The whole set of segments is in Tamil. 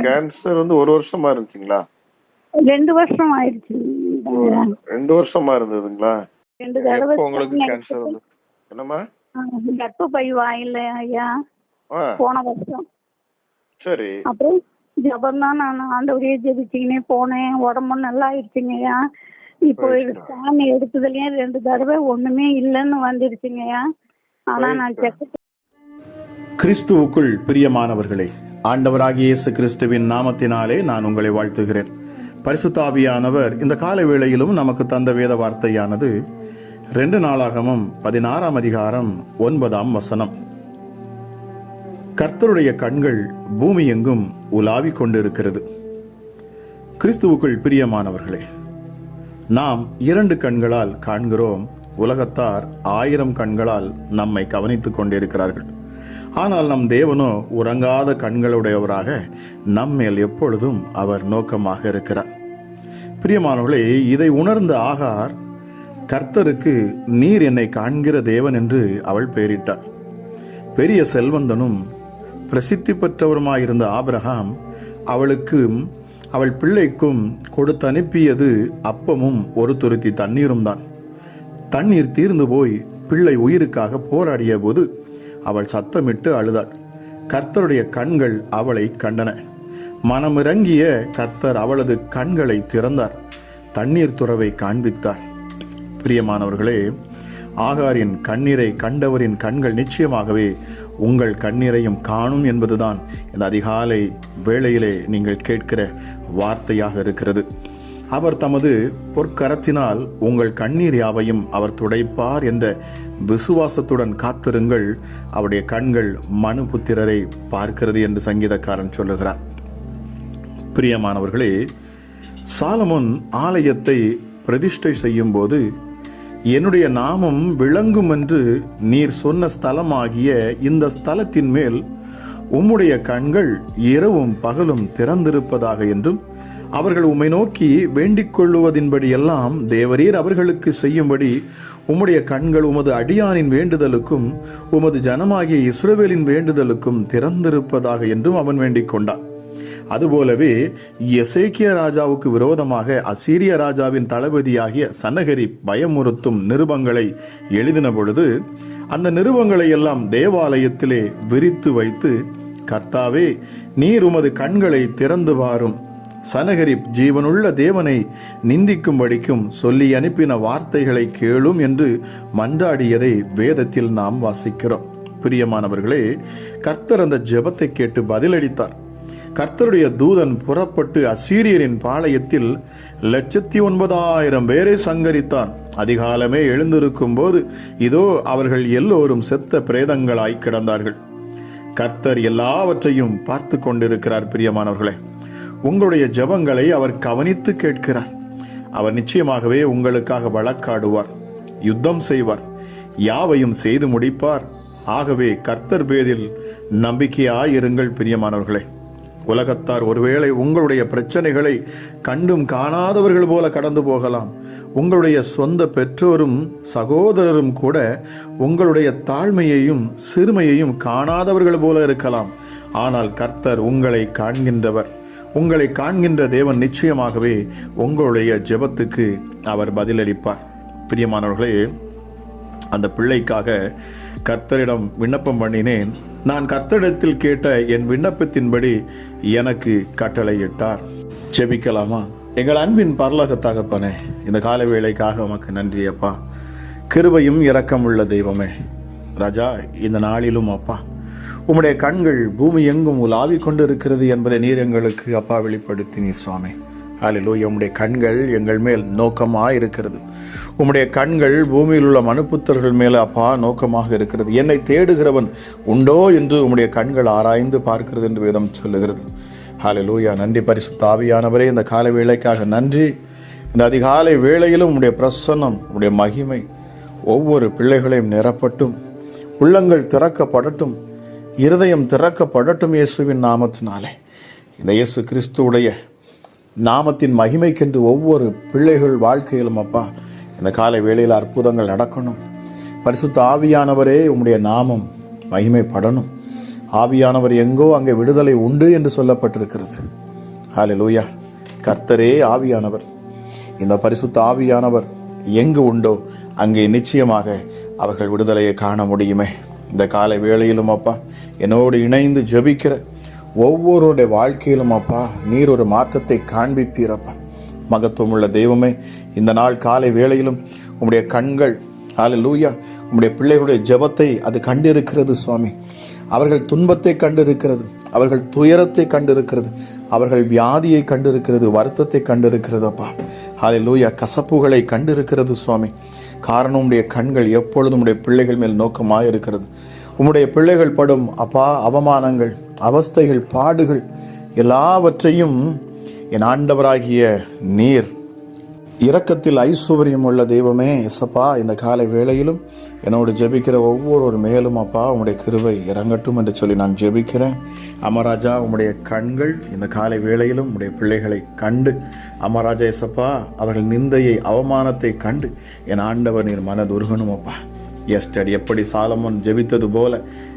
கேன்சர் வந்து ஒரு வருஷமா இருந்துச்சுங்களா? 2 வருஷம் ஆயிடுச்சு. 2 வருஷமா இருந்ததுங்களா? 2 தடவை உங்களுக்கு கேன்சர் வந்து என்னம்மா? கர்ப்பப்பை வாயில ஐயா போன வருஷம். சரி. அப்புறம் ஜபம் தான் நான் ஆண்டவரையே ஜெபிச்சுக்கினே போனேன். உடம்பு நல்லா ஆயிடுச்சுங்கய்யா. இப்போ ஸ்கேன் எடுத்ததுலயும் 2 தடவை ஒண்ணுமே இல்லைன்னு வந்துருச்சுங்கய்யா. ஆனா நான் செக் கிறிஸ்துவுக்குள் பிரியமானவர்களே, ஆண்டவராகிய இயேசு கிறிஸ்துவின் நாமத்தினாலே நான் உங்களை வாழ்த்துகிறேன். பரிசுத்த ஆவியானவர் இந்த கால வேளையிலும் நமக்கு தந்த வேத வார்த்தையானது 2 நாளாகமம் 16ஆம் அதிகாரம் 9ஆம் வசனம். கர்த்தருடைய கண்கள் பூமி எங்கும் உலாவிக் கொண்டிருக்கிறது. கிறிஸ்துவுக்குள் பிரியமானவர்களே, நாம் 2 கண்களால் காண்கிறோம். உலகத்தார் 1000 கண்களால் நம்மை கவனித்துக் கொண்டிருக்கிறார்கள். ஆனால் நம் தேவனோ உறங்காத கண்களுடையவராக நம்மேல் எப்பொழுதும் அவர் நோக்கமாக இருக்கிறார். பிரியமானவர்களே, இதை உணர்ந்த ஆகார் கர்த்தருக்கு நீர் என்னை காண்கிற தேவன் என்று அவள் பெயரிட்டாள். பெரிய செல்வந்தனும் பிரசித்தி பெற்றவருமாயிருந்த ஆபிரகாம் அவளுக்கும் அவள் பிள்ளைக்கும் கொடுத்து அனுப்பியது அப்பமும் ஒரு துருத்தி தண்ணீரும் தான். தண்ணீர் தீர்ந்து போய் பிள்ளை உயிருக்காக போராடிய போது அவள் சத்தமிட்டு அழுதாள். கர்த்தருடைய கண்கள் அவளை கண்டன. மனமிறங்கிய கர்த்தர் அவளது கண்களை திறந்தார், தண்ணீர் துறவை காண்பித்தார். பிரியமானவர்களே, ஆகாரின் கண்ணீரை கண்டவரின் கண்கள் நிச்சயமாகவே உங்கள் கண்ணீரையும் காணும் என்பதுதான் இந்த அதிகாலை வேளையிலே நீங்கள் கேட்கிற வார்த்தையாக இருக்கிறது. அவர் தமது பொற்கரத்தினால் உங்கள் கண்ணீர் யாவையும் அவர் துடைப்பார் என்ற விசுவாசத்துடன் காத்திருங்கள். அவருடைய கண்கள் மனுபுத்திரரை பார்க்கிறது என்று சங்கீதக்காரன் சொல்லுகிறார். பிரியமானவர்களே, சாலமோன் ஆலயத்தை பிரதிஷ்டை செய்யும் போது என்னுடைய நாமம் விளங்கும் என்று நீர் சொன்ன ஸ்தலமாகிய இந்த ஸ்தலத்தின் மேல் உம்முடைய கண்கள் இரவும் பகலும் திறந்திருப்பதாக என்றும் அவர்கள் உம்மை நோக்கி வேண்டிக் கொள்ளுவதின்படி எல்லாம் தேவரீர் அவர்களுக்கு செய்யும்படி உம்முடைய கண்கள் உமது அடியானின் வேண்டுதலுக்கும் உமது ஜனமாகிய இஸ்ரவேலின் வேண்டுதலுக்கும் திறந்திருப்பதாக என்றும் அவன் வேண்டிக் கொண்டான். அதுபோலவே எசேக்கியா ராஜாவுக்கு விரோதமாக அசீரிய ராஜாவின் தளபதியாகிய சனகரிப் பயமுறுத்தும் நிருபங்களை எழுதின பொழுது அந்த நிருபங்களை எல்லாம் தேவாலயத்திலே விரித்து வைத்து, கர்த்தாவே நீர் உமது கண்களை திறந்து பாரும், சனகரிப் ஜீவனுள்ள தேவனை நிந்திக்கும்படிக்கும் சொல்லி அனுப்பின வார்த்தைகளை கேளும் என்று மன்றாடியதை வேதத்தில் நாம் வாசிக்கிறோம். பிரியமானவர்களே, கர்த்தர் அந்த ஜெபத்தை கேட்டு பதிலளித்தார். கர்த்தருடைய தூதன் புறப்பட்டு அசீரியரின் பாளையத்தில் 109,000 பேரை சங்கரித்தான். அதிகாலமே எழுந்திருக்கும் போது இதோ அவர்கள் எல்லோரும் செத்த பிரேதங்களாய் கிடந்தார்கள். கர்த்தர் எல்லாவற்றையும் பார்த்து கொண்டிருக்கிறார். பிரியமானவர்களே, உங்களுடைய ஜெபங்களை அவர் கவனித்து கேட்கிறார். அவர் நிச்சயமாகவே உங்களுக்காக வழக்காடுவார், யுத்தம் செய்வார், யாவையும் செய்து முடிப்பார். ஆகவே கர்த்தர் பேரில் நம்பிக்கையாயிருங்கள். பிரியமானவர்களே, உலகத்தார் ஒருவேளை உங்களுடைய பிரச்சனைகளை கண்டும் காணாதவர்கள் போல கடந்து போகலாம். உங்களுடைய சொந்த பெற்றோரும் சகோதரரும் கூட உங்களுடைய தாழ்மையையும் சிறுமையையும் காணாதவர்கள் போல இருக்கலாம். ஆனால் கர்த்தர் உங்களை காண்கின்றவர். உங்களை காண்கின்ற தேவன் நிச்சயமாகவே உங்களுடைய ஜெபத்துக்கு அவர் பதிலளிப்பார். பிரியமானவர்களே, அந்த பிள்ளைக்காக கர்த்தரிடம் விண்ணப்பம் பண்ணினேன். நான் கர்த்தரிடத்தில் கேட்ட என் விண்ணப்பத்தின்படி எனக்கு கட்டளையிட்டார். ஜெபிக்கலாமா? எங்கள் அன்பின் பரலோக தகப்பனே, இந்த கால வேளைக்காக உமக்கு நன்றி அப்பா. கிருபையும் இரக்கமுள்ள தெய்வமே ராஜா, இந்த நாளிலும் அப்பா உம்முடைய கண்கள் பூமி எங்கும் உலாவிக் கொண்டு இருக்கிறது என்பதை நீர் எங்களுக்கு அப்பா வெளிப்படுத்தினீ சுவாமி. ஹல்லேலூயா. உம்முடைய கண்கள் எங்கள் மேல் நோக்கமாக இருக்கிறது. உம்முடைய கண்கள் பூமியில் உள்ள மனுப்புத்தர்கள் மேல அப்பா நோக்கமாக இருக்கிறது. என்னை தேடுகிறவன் உண்டோ என்று உம்முடைய கண்கள் ஆராய்ந்து பார்க்கிறது என்று வேதம் சொல்லுகிறது. ஹல்லேலூயா. நன்றி பரிசுத்த ஆவியானவரே, இந்த காலை வேளைக்காக நன்றி. இந்த அதிகாலை வேளையிலும் உம்முடைய பிரசன்னம், உம்முடைய மகிமை ஒவ்வொரு பிள்ளைகளையும் நிரப்பட்டும், உள்ளங்கள் திறக்கப்படட்டும், இருதயம் திறக்கப்படட்டும் இயேசுவின் நாமத்தினாலே. இந்த இயேசு கிறிஸ்துவுடைய நாமத்தின் மகிமைக்கென்று ஒவ்வொரு பிள்ளைகள் வாழ்க்கையிலும் அப்பா இந்த காலை வேளையில் அற்புதங்கள் நடக்கணும். பரிசுத்த ஆவியானவரே, உம்முடைய நாமம் மகிமைப்படணும். ஆவியானவர் எங்கோ அங்கே விடுதலை உண்டு என்று சொல்லப்பட்டிருக்கிறது. ஹல்லேலூயா. கர்த்தரே ஆவியானவர். இந்த பரிசுத்த ஆவியானவர் எங்கு உண்டோ அங்கே நிச்சயமாக அவர்கள் விடுதலையை காண முடியுமே. இந்த காலை வேளையிலும் அப்பா என்னோடு இணைந்து ஜெபிக்கிற ஒவ்வொருடைய வாழ்க்கையிலும் அப்பா நீர் ஒரு மாற்றத்தை காண்பிப்பீரப்பா. மகத்துவம் உள்ள தெய்வமே, இந்த நாள் காலை வேளையிலும் உம்முடைய கண்கள் ஹல்லேலூயா உம்முடைய பிள்ளைகளுடைய ஜெபத்தை அது கண்டிருக்கிறது சுவாமி. அவர்கள் துன்பத்தை கண்டிருக்கிறது, அவர்கள் துயரத்தை கண்டிருக்கிறது, அவர்கள் வியாதியை கண்டிருக்கிறது, வருத்தத்தை கண்டிருக்கிறது அப்பா. ஹல்லேலூயா கசப்புகளை கண்டிருக்கிறது சுவாமி. காரணம் உம்முடைய கண்கள் எப்பொழுதும் உம்முடைய பிள்ளைகள் மேல் நோக்கமாக இருக்கிறது. உம்முடைய பிள்ளைகள் படும் அப்பா அவமானங்கள், அவஸ்தைகள், பாடுகள் எல்லாவற்றையும் என் ஆண்டவராகிய நீர் இரக்கத்தில் ஐஸ்வர்யம் உள்ள தெய்வமே எசப்பா, இந்த காலை வேளையிலும் என்னோடு ஜெபிக்கிற ஒவ்வொரு மேலும் அப்பா உம்முடைய கிருபை இறங்கட்டும் என்று சொல்லி நான் ஜெபிக்கிறேன். அமராஜா உம்முடைய கண்கள் இந்த காலை வேளையிலும் உம்முடைய பிள்ளைகளை கண்டு அமராஜா எசப்பா அவர்கள் நிந்தையை அவமானத்தை கண்டு என் ஆண்டவர் நீர் மனதுருகணும் அப்பா. எஸ்டடி எப்படி சாலமோன் ஜெபித்தது போல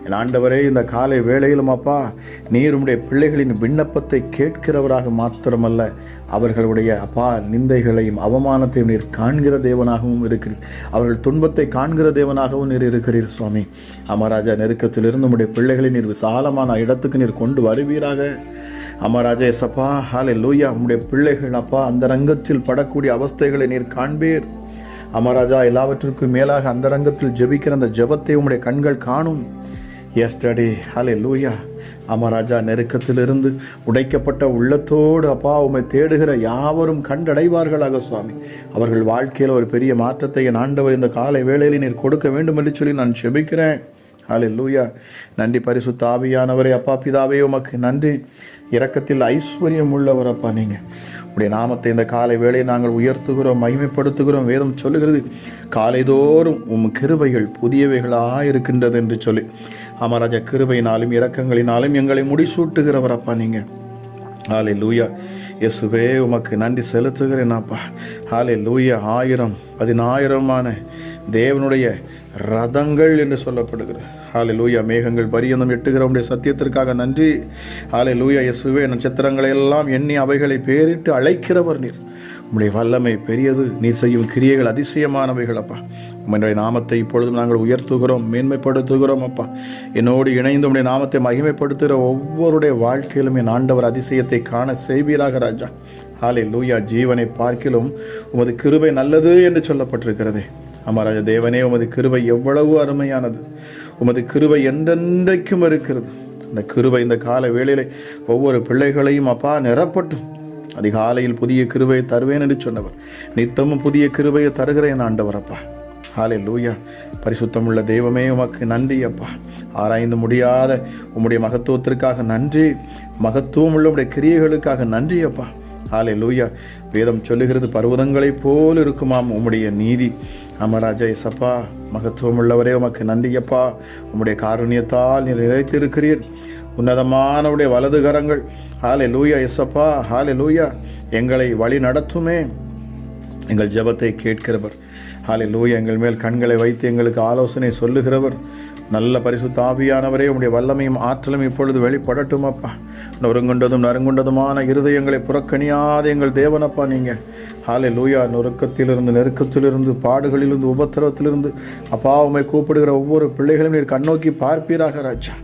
என் ஆண்டவரே இந்த காலை வேளையிலும் அப்பா நீர் உம்முடைய பிள்ளைகளின் விண்ணப்பத்தை கேட்கிறவராக மாத்திரமல்ல, அவர்களுடைய அப்பா நிந்தைகளையும் அவமானத்தையும் நீர் காண்கிற தேவனாகவும் இருக்கிறீர். அவர்கள் துன்பத்தை காண்கிற தேவனாகவும் நீர் இருக்கிறீர் சுவாமி. அமராஜா நெருக்கத்திலிருந்து உம்முடைய பிள்ளைகளை நீர் விசாலமான இடத்துக்கு நீர் கொண்டு வருவீராக. அமராஜா எசப்பா ஹல்லேலூயா உம்முடைய பிள்ளைகள் அப்பா அந்த ரங்கத்தில் படக்கூடிய அவஸ்தைகளை நீர் காண்பீர். அமராஜா எல்லாவற்றிற்கும் மேலாக அந்த ரங்கத்தில் ஜெபிக்கிற அந்த ஜெபத்தை உம்முடைய கண்கள் காணும். எஸ்டடி ஹல்லேலூயா. அமராஜா நெருக்கத்திலிருந்து உடைக்கப்பட்ட உள்ளத்தோடு அப்பா உம்மை தேடுகிற யாவரும் கண்டடைவார்களாக சுவாமி. அவர்கள் வாழ்க்கையில் ஒரு பெரிய மாற்றத்தை என் ஆண்டவர் இந்த காலை வேளையில் நீர் கொடுக்க வேண்டும் என்று சொல்லி நான் ஜெபிக்கிறேன். ஹல்லேலூயா. நன்றி பரிசுத்த ஆவியானவரே. அப்பா பிதாவே உமக்கு நன்றி. இரக்கத்தில் ஐஸ்வர்யம் உள்ளவர் அப்பா நீங்கள். உடைய நாமத்தை இந்த காலை வேளையை நாங்கள் உயர்த்துகிறோம், மகிமைப்படுத்துகிறோம். வேதம் சொல்லுகிறது காலைதோறும் உம் கிருபைகள் புதியவைகளாயிருக்கின்றது என்று சொல்லி. அமராஜா கிருபையினாலும் இரக்கங்களினாலும் எங்களை முடிசூட்டுகிறவர் அப்பா நீங்கள். ஹல்லேலூயா. இயேசுவே உமக்கு நன்றி செலுத்துகிறேன் அப்பா. ஹல்லேலூயா. 1000 10,000 தேவனுடைய ரதங்கள் என்று சொல்லப்படுகிறது. ஹல்லேலூயா. மேகங்கள் பரியந்தம் எட்டுகிறவனுடைய சத்தியத்திற்காக நன்றி. ஹல்லேலூயா. இயேசுவே நட்சத்திரங்களை எல்லாம் எண்ணி அவைகளை பேரிட்டு அழைக்கிறவர் நீர். உம்முடைய வல்லமை பெரியது, நீர் செய்யும் கிரியைகள் அதிசயமானவைகள் அப்பா. உம்முடைய நாமத்தை இப்பொழுதும் நாங்கள் உயர்த்துகிறோம், மேன்மைப்படுத்துகிறோம் அப்பா. என்னோடு இணைந்து உம்முடைய நாமத்தை மகிமைப்படுத்துகிற ஒவ்வொருடைய வாழ்க்கையிலும் என் ஆண்டவர் அதிசயத்தை காண செய்வீராக ராஜா. ஹல்லேலூயா. ஜீவனை பார்க்கிலும் உமது கிருபை நல்லது என்று சொல்லப்பட்டிருக்கிறதே. அமராஜ தேவனே உமது கிருபை எவ்வளவு அருமையானது. உமது கிருபை என்றென்றைக்கும் இருக்கிறது. அந்த கிருபை இந்த கால வேளையிலே ஒவ்வொரு பிள்ளைகளையும் அப்பா நிரப்பட்டும். அதிகாலையில் புதிய கிருபையை தருவேன் என்று சொன்னவர் நித்தமும் புதிய கிருபையை தருகிறேன் ஆண்டவர் அப்பா. ஹல்லேலூயா. பரிசுத்தமுள்ள தெய்வமே உமக்கு நன்றி அப்பா. ஆராய்ந்து முடியாத உம்முடைய மகத்துவத்திற்காக நன்றி. மகத்துவம் உள்ள உம்முடைய கிரியைகளுக்காக நன்றி அப்பா. ஹல்லேலூயா. வேதம் சொல்லுகிறது பர்வதங்களைப் போல் இருக்குமாம் உம்முடைய நீதி. அமராஜா எசப்பா மகத்துவம் உள்ளவரே உமக்கு நன்றியப்பா. உம்முடைய காருண்யத்தால் நீர் நிறைத்திருக்கிறீர். உன்னதமானவுடைய வலது கரங்கள் ஹல்லேலூயா எசப்பா ஹல்லேலூயா எங்களை வழி நடத்துமே. எங்கள் ஜெபத்தை கேட்கிறவர் ஹல்லேலூயா. எங்கள் மேல் கண்களை வைத்து எங்களுக்கு ஆலோசனை சொல்லுகிறவர் நல்ல பரிசுத்த ஆவியானவரே உம்முடைய வல்லமையும் ஆற்றலும் இப்பொழுது வெளிப்படட்டும் அப்பா. நொறுங்குண்டதும் நறுங்குண்டதுமான இருதயங்களை புறக்கணியாத எங்கள் தேவனப்பா நீங்கள். ஹல்லேலூயா. நொறுக்கத்திலிருந்து நெருக்கத்திலிருந்து பாடுகளிலிருந்து உபத்திரவத்திலிருந்து அப்பா உம்மை கூப்பிடுகிற ஒவ்வொரு பிள்ளைகளும் நீர் கண்ணோக்கி பார்ப்பீராக ராஜா.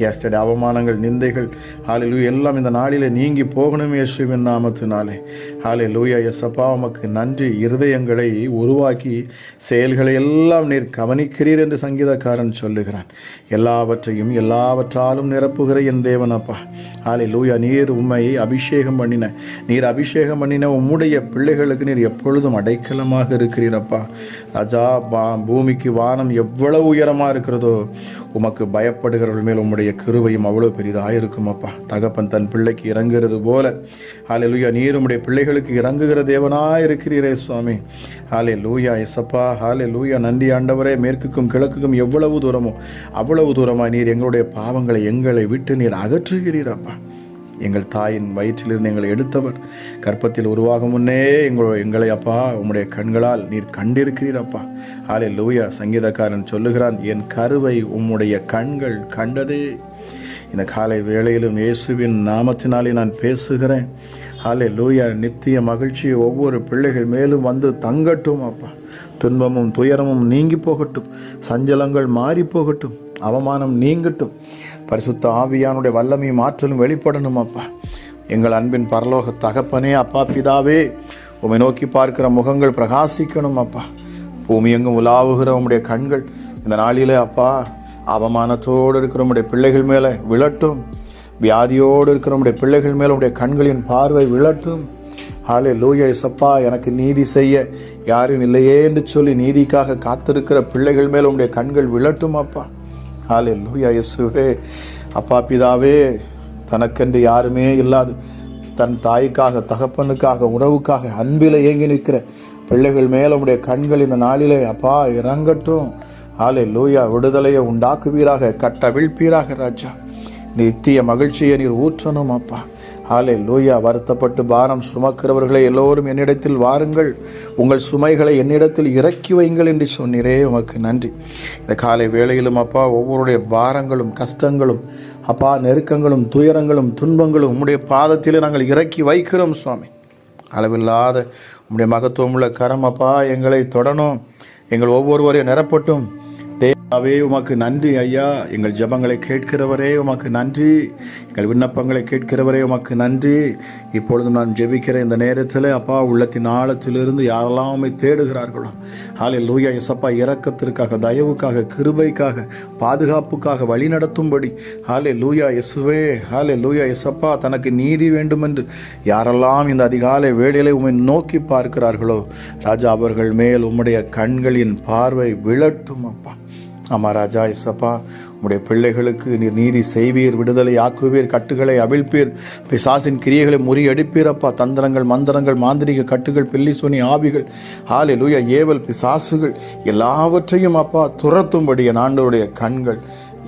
எஸ்டே அவமானங்கள் நிந்தைகள் ஹல்லேலூயா எல்லாம் இந்த நாளிலே நீங்கி போகணும் இயேசுவின் நாமத்தினாலே. ஹல்லேலூயா. எஸ்அப்பா உமக்கு நன்றி. இருதயங்களை உருவாக்கி செயல்களை எல்லாம் நீர் கவனிக்கிறீர் என்று சங்கீதக்காரன் சொல்லுகிறான். எல்லாவற்றையும் எல்லாவற்றாலும் நிரப்புகிற என் தேவன் அப்பா. ஹல்லேலூயா. நீர் உம்மை அபிஷேகம் பண்ணின அபிஷேகம் பண்ணின உம்முடைய பிள்ளைகளுக்கு நீர் எப்பொழுதும் அடைக்கலமாக இருக்கிறீரப்பா. ராஜா பூமிக்கு வானம் எவ்வளவு உயரமாக இருக்கிறதோ உமக்கு பயப்படுகிறவர்கள் மேல் உம்முடைய கிருபையும் அவ்வளவு பெரிதாக இருக்கும் அப்பா. தகப்பன் தன் பிள்ளைக்கு இறங்குகிறது போல ஹல்லேலூயா நீர் உம்முடைய பிள்ளைகளுக்கு இறங்குகிற தேவனாய் இருக்கிறீரே சுவாமி. ஹல்லேலூயா எசப்பா ஹல்லேலூயா. நன்றி ஆண்டவரே. மேற்குக்கும் கிழக்குக்கும் எவ்வளவு தூரமோ அவ்வளவு தூரமாய் நீர் எங்களுடைய பாவங்களை எங்களை விட்டு நீர் அகற்றுகிறீரப்பா. எங்கள் தாயின் வயிற்றிலிருந்து எங்களை எடுத்தவர், கர்ப்பத்தில் உருவாகும் முன்னே எங்களை அப்பா உம்முடைய கண்களால் நீர் கண்டிருக்கிறீர் அப்பா. ஹல்லேலூயா. சங்கீதக்காரன் சொல்லுகிறான், என் கருவை உம்முடைய கண்கள் கண்டதே. இந்த காலை வேளையிலும் இயேசுவின் நாமத்தினாலே நான் பேசுகிறேன். ஹல்லேலூயா. நித்திய மகிழ்ச்சி ஒவ்வொரு பிள்ளைகள் மேலும் வந்து தங்கட்டும் அப்பா. துன்பமும் துயரமும் நீங்கி போகட்டும், சஞ்சலங்கள் மாறி போகட்டும், அவமானம் நீங்கட்டும், பரிசுத்த ஆவியானுடைய வல்லமையும் ஆற்றலும் வெளிப்படணும் அப்பா. எங்கள் அன்பின் பரலோக தகப்பனே அப்பா பிதாவே, உம்மை நோக்கி பார்க்கிற முகங்கள் பிரகாசிக்கணும் அப்பா. பூமி எங்கும் உலாவுகிற உம்முடைய கண்கள் இந்த நாளிலே அப்பா அவமானத்தோடு இருக்கிற உம்முடைய பிள்ளைகள் மேலே விழட்டும். வியாதியோடு இருக்கிற உம்முடைய பிள்ளைகள் மேலே உம்முடைய கண்களின் பார்வை விழட்டும். ஹல்லேலூயா. இயேசப்பா, எனக்கு நீதி செய்ய யாரும் இல்லையே என்று சொல்லி நீதிக்காக காத்திருக்கிற பிள்ளைகள் மேலே உம்முடைய கண்கள் விழட்டும் அப்பா. ஹல்லேலூயா. இயேசுவே அப்பா பிதாவே, தனக்கென்று யாருமே இல்லாது தன் தாய்க்காக தகப்பனுக்காக உறவுக்காக அன்பில் ஏங்கி நிற்கிற பிள்ளைகள் மேலே உம்முடைய கண்கள் இந்த நாளிலே அப்பா இறங்கட்டும். ஹல்லேலூயா. விடுதலையை உண்டாக்குவீராக, கட்டவிழ்ப்பீராக ராஜா. நித்திய மகிழ்ச்சியை நீர் ஊற்றணும் அப்பா. ஹல்லேலூயா. வருத்தப்பட்டு பாரம் சுமக்கிறவர்களை எல்லோரும் என்னிடத்தில் வாருங்கள், உங்கள் சுமைகளை என்னிடத்தில் இறக்கி வைங்கள் என்று சொன்னீரே, உமக்கு நன்றி. இந்த காலை வேளையிலும் அப்பா ஒவ்வொருடைய பாரங்களும் கஷ்டங்களும் அப்பா நெருக்கங்களும் துயரங்களும் துன்பங்களும் உம்முடைய பாதத்திலே நாங்கள் இறக்கி வைக்கிறோம் சுவாமி. அளவில்லாத உம்முடைய மகத்துவமுள்ள கரம் அப்பா எங்களை தொடணும், எங்கள் ஒவ்வொருவரையும் நிரப்பட்டும். தேவாவே உமக்கு நன்றி ஐயா. எங்கள் ஜெபங்களை கேட்கிறவரே உமக்கு நன்றி, எங்கள் விண்ணப்பங்களை கேட்கிறவரே உமக்கு நன்றி. இப்பொழுது நான் ஜெபிக்கிற இந்த நேரத்தில் அப்பா உள்ளத்தின் ஆழத்திலிருந்து யாரெல்லாம் உம்மை தேடுகிறார்களோ, ஹல்லேலூயா இயேசப்பா, இரக்கத்திற்காக தயவுக்காக கிருபைக்காக பாதுகாப்புக்காக வழி நடத்தும்படி ஹல்லேலூயா இயேசுவே, ஹல்லேலூயா இயேசப்பா, தனக்கு நீதி வேண்டும் என்று யாரெல்லாம் இந்த அதிகாலை வேளையிலே உம்மை நோக்கி பார்க்கிறார்களோ ராஜா, அவர்கள் மேல் உம்முடைய கண்களின் பார்வை விழட்டும் அப்பா. ஆமா ராஜா இயேசப்பா, உம்முடைய பிள்ளைகளுக்கு நீர் நீதி செய்வீர், விடுதலை ஆக்குவீர், கட்டுகளை அவிழ்ப்பீர், பிசாசின் கிரியைகளை முறியடிப்பீர் அப்பா. தந்திரங்கள் மந்திரங்கள் மாந்திரிக கட்டுகள் பில்லி சூனி ஆவிகள் ஹல்லேலூயா ஏவல் பிசாசுகள் எல்லாவற்றையும் அப்பா துரத்தும்படி என் ஆண்டவருடைய கண்கள்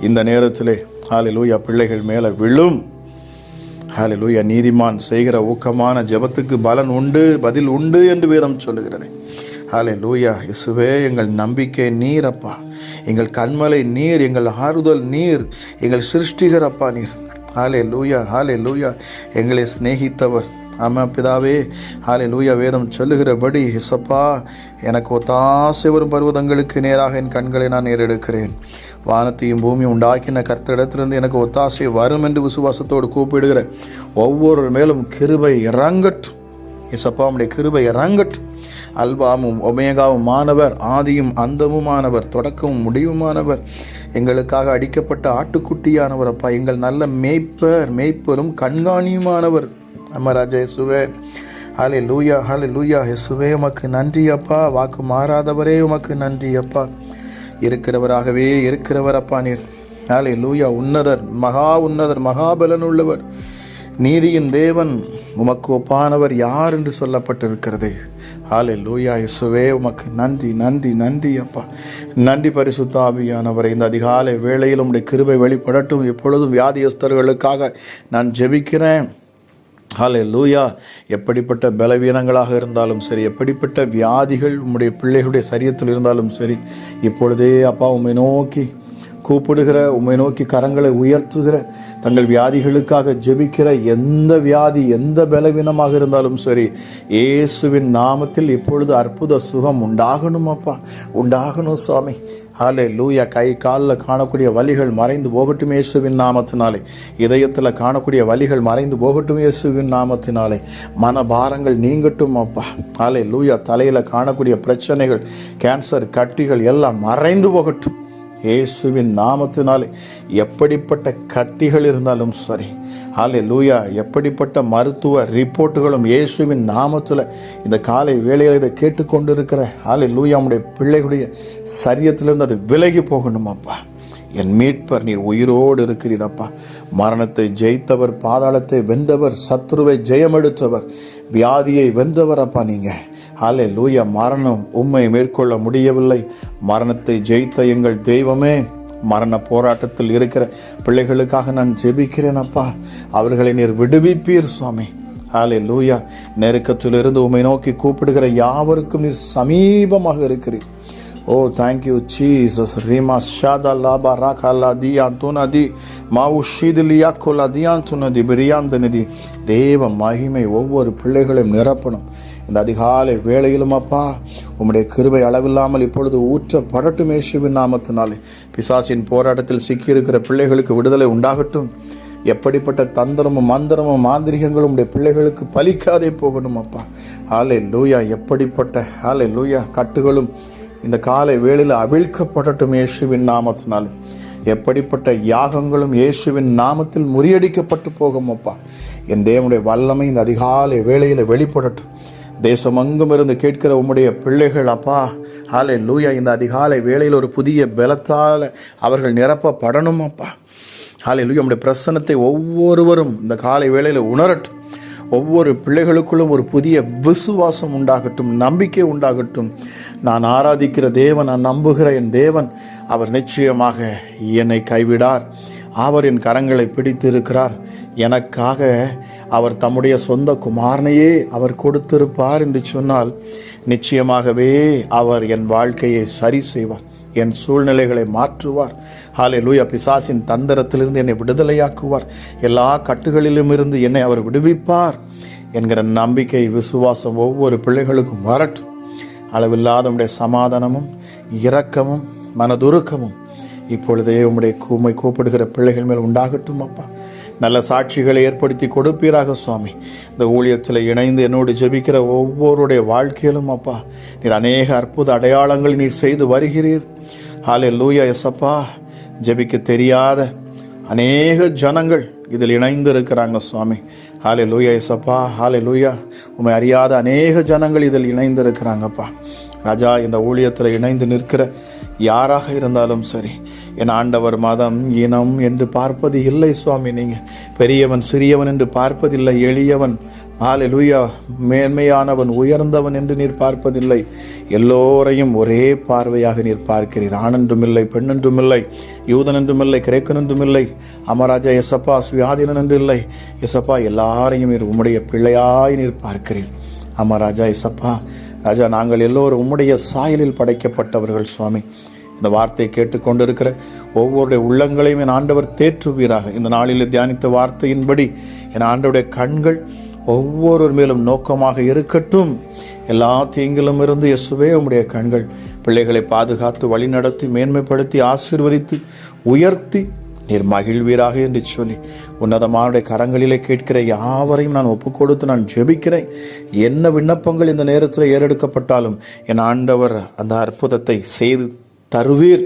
இந்த நேரத்திலே ஹல்லேலூயா பிள்ளைகள் மேலே விழும். ஹல்லேலூயா. நீதிமான் செய்கிற ஊக்கமான ஜெபத்துக்கு பலன் உண்டு, பதில் உண்டு என்று வேதம் சொல்லுகிறது. ஹல்லேலூயா இயேசுவே, எங்கள் நம்பிக்கை நீர் அப்பா, எங்கள் கண்மலை நீர், எங்கள் ஆறுதல் நீர், எங்கள் சிருஷ்டிகர் அப்பா நீர். ஹல்லேலூயா ஹல்லேலூயா. எங்களை சிநேகித்தவர் ஆமா பிதாவே. ஹல்லேலூயா. வேதம் சொல்லுகிறபடி இயேசப்பா, எனக்கு ஒத்தாசை வரும் பர்வதங்களுக்கு நேராக என் கண்களை நான் ஏறெடுக்கிறேன். வானத்தையும் பூமியும் உண்டாக்கின கர்த்தரிடத்திலிருந்து எனக்கு ஒத்தாசை வரும் என்று விசுவாசத்தோடு கூப்பிடுகிற ஒவ்வொரு மேலும் கிருபை இறங்கட்டும். இயேசப்பா, உம்முடைய கிருபை இறங்கட்டும். அல்பாவும் ஒமேகாவும் மானவர், ஆதியும் அந்தமுமானவர், தொடக்கமும் முடிவுமானவர், எங்களுக்காக அடிக்கப்பட்ட ஆட்டுக்குட்டியானவர் அப்பா, எங்கள் நல்ல மேய்ப்பரும் கண்காணியுமானவர் அமராஜா இயேசுவே. ஹல்லேலூயா ஹல்லேலூயா இயேசுவே, உமக்கு நன்றி அப்பா. வாக்கு மாறாதவரே உமக்கு நன்றி அப்பா. இருக்கிறவராகவே இருக்கிறவர் அப்பா நீர். ஹல்லேலூயா. உன்னதர், மகா உன்னதர், மகாபலன் உள்ளவர், நீதியின் தேவன், உமக்கு ஒப்பானவர் யார் என்று சொல்லப்பட்டிருக்கிறது. ஹல்லேலூயா இயேசுவே, உமக்கு நன்றி நன்றி நன்றி அப்பா. நன்றி பரிசுத்த ஆவியானவரே. இந்த அதிகாலை வேளையில் உம்முடைய கிருபை வெளிப்படட்டும். எப்பொழுதும் வியாதியஸ்தர்களுக்காக நான் ஜெபிக்கிறேன். ஹல்லேலூயா. எப்படிப்பட்ட பலவீனங்களாக இருந்தாலும் சரி, எப்படிப்பட்ட வியாதிகள் உம்முடைய பிள்ளைகளுடைய சரீரத்தில் இருந்தாலும் சரி, இப்பொழுதே அப்பா உம்மை நோக்கி கூப்பிடுகிற, உம்மை நோக்கி கரங்களை உயர்த்துகிற, தங்கள் வியாதிகளுக்காக ஜெபிக்கிற எந்த வியாதி எந்த பலவீனமாக இருந்தாலும் சரி, இயேசுவின் நாமத்தில் இப்பொழுது அற்புத சுகம் உண்டாகணும் அப்பா, உண்டாகணும் சுவாமி. ஹல்லேலூயா. கை காலில் காணக்கூடிய வலிகள் மறைந்து போகட்டும் இயேசுவின் நாமத்தினாலே. இதயத்தில் காணக்கூடிய வலிகள் மறைந்து போகட்டும் இயேசுவின் நாமத்தினாலே. மனபாரங்கள் நீங்கட்டும் அப்பா. ஹல்லேலூயா. தலையில் காணக்கூடிய பிரச்சனைகள், கேன்சர் கட்டிகள் எல்லாம் மறைந்து போகட்டும் இயேசுவின் நாமத்தினாலே. எப்படிப்பட்ட கட்டிகள் இருந்தாலும் சரி, ஹல்லேலூயா, எப்படிப்பட்ட மருத்துவ ரிப்போர்ட்டுகளும் இயேசுவின் நாமத்தில் இந்த காலை வேளையில் இதை கேட்டுக்கொண்டிருக்கிற ஹல்லேலூயா உம்முடைய பிள்ளைகளுடைய சரீரத்திலிருந்து அது விலகி போகணும் அப்பா. என் மீட்பர் நீர் உயிரோடு இருக்கிறீரப்பா. மரணத்தை ஜெயித்தவர், பாதாளத்தை வென்றவர், சத்துருவை ஜெயமெடுத்தவர், வியாதியை வென்றவர் அப்பா நீங்க. ஹல்லேலூயா. மரணம் உம்மை மேற்கொள்ள முடியவில்லை. மரணத்தை ஜெயித்த எங்கள் தெய்வமே, மரண போராட்டத்தில் இருக்கிற பிள்ளைகளுக்காக நான் ஜெபிக்கிறேன் அப்பா. அவர்களை நீர் விடுவிப்பீர் சுவாமி. ஹல்லேலூயா. நெருக்கத்திலிருந்து உம்மை நோக்கி கூப்பிடுகிற யாவருக்கும் நீர் சமீபமாக இருக்கிறீர். Oh thank you Jesus. ரீமா ஷாதா லாபா ராகாலா தியான் துனதி மாவு ஷீதிலியா கொலா தியான் துனதி பிரியாந்தனதி. தேவ மகிமை ஒவ்வொரு பிள்ளைகளையும் நிரப்பணும். இந்த அதிகாலை வேளையிலும் அப்பா உம்முடைய கிருபை அளவில்லாமல் இப்பொழுது ஊற்றப்படட்டும் இயேசுவின் நாமத்தினாலே. பிசாசின் போராட்டத்தில் சிக்கியிருக்கிற பிள்ளைகளுக்கு விடுதலை உண்டாகட்டும். எப்படிப்பட்ட தந்திரமும் மந்திரமும் மாந்திரிகங்களும் உடைய பிள்ளைகளுக்கு பலிக்காதே போகணும் அப்பா. ஹல்லேலூயா. எப்படிப்பட்ட ஹல்லேலூயா கட்டுகளும் இந்த காலை வேளையில் அவிழ்க்கப்படட்டும் இயேசுவின் நாமத்தினாலே. எப்படிப்பட்ட யாகங்களும் இயேசுவின் நாமத்தில் முறியடிக்கப்பட்டு போகும் அப்பா. என் தேவனுடைய வல்லமை இந்த அதிகாலை வேளையில் வெளிப்படட்டும். தேசமெங்கும் இருந்து கேட்கிற உம்முடைய பிள்ளைகள் அப்பா ஹல்லேலூயா இந்த அதிகாலை வேளையில் ஒரு புதிய பலத்தால் அவர்கள் நிரப்பப்படணும் அப்பா. ஹல்லேலூயா. உம்முடைய பிரசன்னத்தை ஒவ்வொருவரும் இந்த காலை வேளையில் உணரட்டும். ஒவ்வொரு பிள்ளைகளுக்குள்ளும் ஒரு புதிய விசுவாசம் உண்டாகட்டும், நம்பிக்கை உண்டாகட்டும். நான் ஆராதிக்கிற தேவன், நான் நம்புகிற என் தேவன், அவர் நிச்சயமாக என்னை கைவிடார். அவர் என் கரங்களை பிடித்து இருக்கிறார். எனக்காக அவர் தம்முடைய சொந்த குமாரனையே அவர் கொடுத்திருப்பார் என்று சொன்னால் நிச்சயமாகவே அவர் என் வாழ்க்கையை சரி செய்வார், என் சூழ்நிலைகளை மாற்றுவார். ஹல்லேலூயா. பிசாசின் தந்திரத்திலிருந்து என்னை விடுதலையாக்குவார். எல்லா கட்டுகளிலும் இருந்து என்னை அவர் விடுவிப்பார் என்கிற நம்பிக்கை, விசுவாசம் ஒவ்வொரு பிள்ளைகளுக்கும் வரட்டும். அளவில்லாத உம்முடைய சமாதானமும் இரக்கமும் மனதுருக்கமும் இப்பொழுதே உம்முடைய கூப்பிடுகிற பிள்ளைகள் மேல் உண்டாகட்டும் அப்பா. நல்ல சாட்சிகளை ஏற்படுத்தி கொடுப்பீராக சுவாமி. இந்த ஊழியத்தில் இணைந்து என்னோடு ஜெபிக்கிற ஒவ்வொருடைய வாழ்க்கையிலும் அப்பா நீர் அநேக அற்புத அடையாளங்களை நீர் செய்து வருகிறீர். ஹல்லேலூயா. எஸ்அப்பா, ஜெபிக்க தெரியாத அநேக ஜனங்கள் இதில் இணைந்து இருக்கிறாங்க சுவாமி. ஹல்லேலூயா. எஸ்அப்பா, ஹல்லேலூயா. உம்மை அறியாத அநேக ஜனங்கள் இதில் இணைந்து இருக்கிறாங்கப்பா. ராஜா, இந்த ஊழியத்தில் இணைந்து நிற்கிற யாராக இருந்தாலும் சரி, என் ஆண்டவர் மதம் இனம் என்று பார்ப்பது இல்லை சுவாமி. நீங்கள் பெரியவன் சிறியவன் என்று பார்ப்பதில்லை. எளியவன் ஹல்லேலூயா மேன்மையானவன் உயர்ந்தவன் என்று நீர் பார்ப்பதில்லை. எல்லோரையும் ஒரே பார்வையாக நீர் பார்க்கிறீர். ஆணென்றும் இல்லை, பெண்ணென்றும் இல்லை, யூதன் என்றும் இல்லை, கிரேக்கன் என்றும் இல்லை, அமராஜா எசப்பா சுயாதீனன் என்று இல்லை. எசப்பா, எல்லாரையும் நீர் உம்முடைய பிள்ளையாய் நீர் பார்க்கிறீர். அமராஜா எசப்பா. ராஜா, நாங்கள் எல்லோரும் உம்முடைய சாயலில் படைக்கப்பட்டவர்கள் சுவாமி. இந்த வார்த்தையை கேட்டுக்கொண்டிருக்கிற ஒவ்வொருடைய உள்ளங்களையும் என் ஆண்டவர் தேற்றுவீராக. இந்த நாளில் தியானித்த வார்த்தையின்படி என் ஆண்டவருடைய கண்கள் ஒவ்வொரு மேலும் நோக்கமாக இருக்கட்டும். எல்லா தீங்கிலும் இருந்து இயேசுவே உம்முடைய கண்கள் பிள்ளைகளை பாதுகாத்து வழிநடத்தி மேன்மைப்படுத்தி ஆசீர்வதித்து உயர்த்தி நீர் மகிழ்வீராக என்று சொல்லி உன்னதமான கரங்களிலே கேட்கிற யாவரையும் நான் ஒப்புக் கொடுத்து நான் ஜெபிக்கிறேன். என்ன விண்ணப்பங்கள் இந்த நேரத்தில் ஏறெடுக்கப்பட்டாலும் என் ஆண்டவர் அந்த அற்புதத்தை செய்து தருவீர்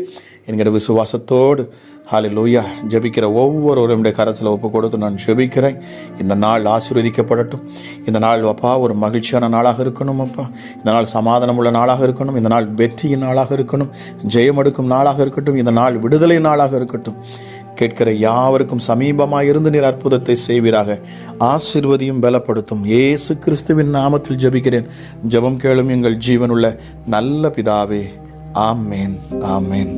என்கிற விசுவாசத்தோடு ஹல்லேலூயா ஜெபிக்கிற ஒவ்வொருவருடைய கரத்தில் ஒப்புக் கொடுத்து நான் ஜெபிக்கிறேன். இந்த நாள் ஆசீர்வதிக்கப்படட்டும். இந்த நாள் அப்பா ஒரு மகிழ்ச்சியான நாளாக இருக்கணும் அப்பா. இந்த நாள் சமாதானம் உள்ள நாளாக இருக்கணும். இந்த நாள் வெற்றியின் நாளாக இருக்கணும். ஜெயம் எடுக்கும் நாளாக இருக்கட்டும். இந்த நாள் விடுதலை நாளாக இருக்கட்டும். கேட்கிற யாவருக்கும் சமீபமாக இருந்து நீர் அற்புதத்தை செய்வீராக. ஆசீர்வதியும் பலப்படுத்தும். இயேசு கிறிஸ்துவின் நாமத்தில் ஜெபிக்கிறேன். ஜெபம் கேளும் எங்கள் ஜீவனுள்ள நல்ல பிதாவே. ஆமேன், ஆமேன்.